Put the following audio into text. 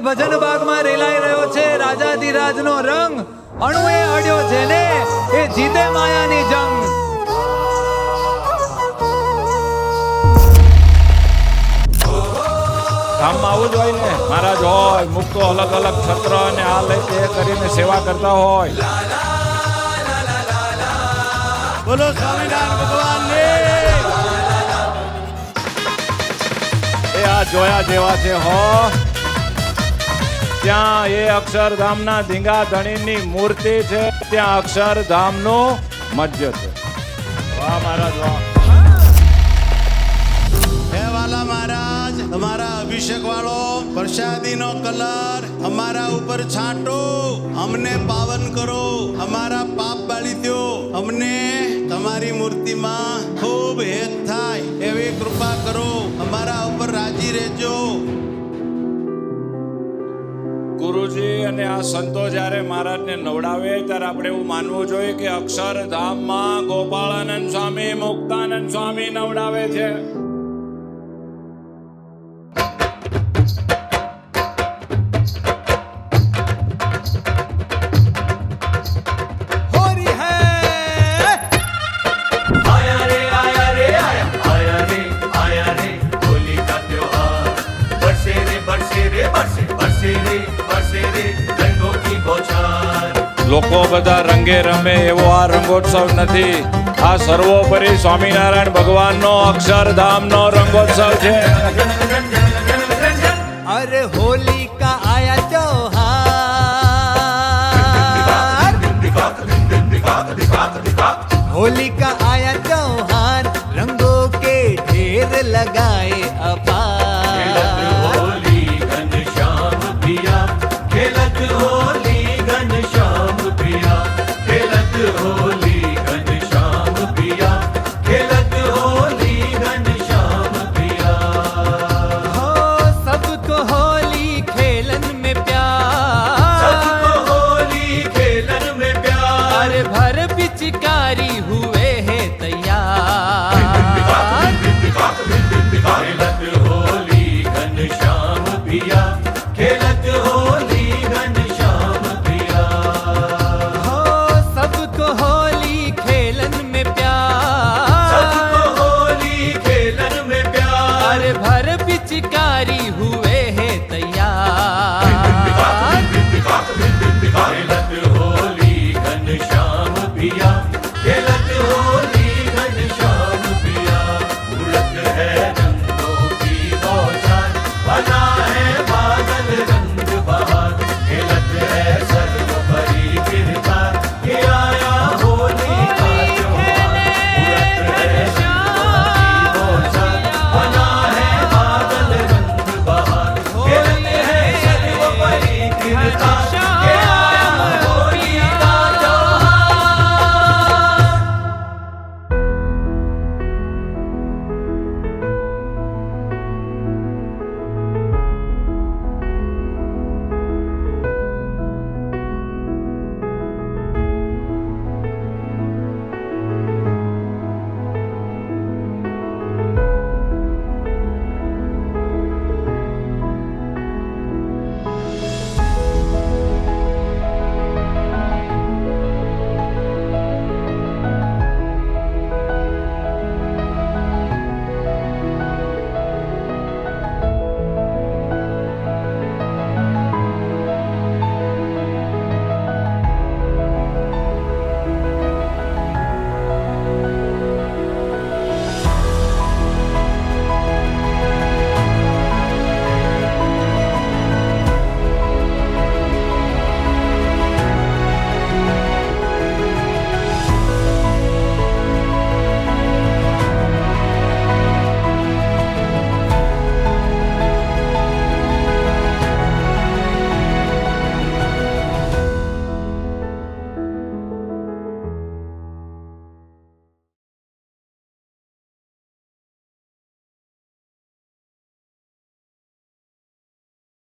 ભજન ભાગમાં રેલાઈ રહ્યો છે રાજાધિરાજનો રંગ. અણુએ અડ્યો છે ને એ જીતે માયાની જંગ. ગામમાં આવું જ હોય ને, મહારાજ હોય મુક્તો અલગ અલગ છત્ર અને આ લઈ તે કરીને સેવા કરતા હોય. બોલો સ્વામિનારાયણ ભગવાનને. એ આ જોયા જેવા છે હો. ત્યાં એ અક્ષરધામના ધીંગા ધણીની મૂર્તિ છે, ત્યાં અક્ષરધામનું મધ્ય છે. વાહ મહારાજ વાહ. હે વાલા મહારાજ, તમારા અભિષેક વાળો પ્રસાદીનો કલર અમારા ઉપર છાંટો, અમને પાવન કરો, અમારા પાપ બાળી દો, અમને તમારી મૂર્તિમાં ખૂબ હેત થાય એવી કૃપા કરો, અમારા ઉપર રાજી રહેજો. ગુરુજી અને આ સંતો જ્યારે મહારાજને નવડાવે ત્યારે આપણે એવું માનવું જોઈએ કે અક્ષરધામમાં ગોપાળાનંદ સ્વામી મુક્તાનંદ સ્વામી નવડાવે છે. લોકો બધા રંગે રમે એવો આ રંગોત્સવ નથી. આ સર્વોપરી સ્વામિનારાયણ ભગવાનનો અક્ષરધામનો રંગોત્સવ છે. અરે હોલી કા આયા ત્યોહાર, હોલી કા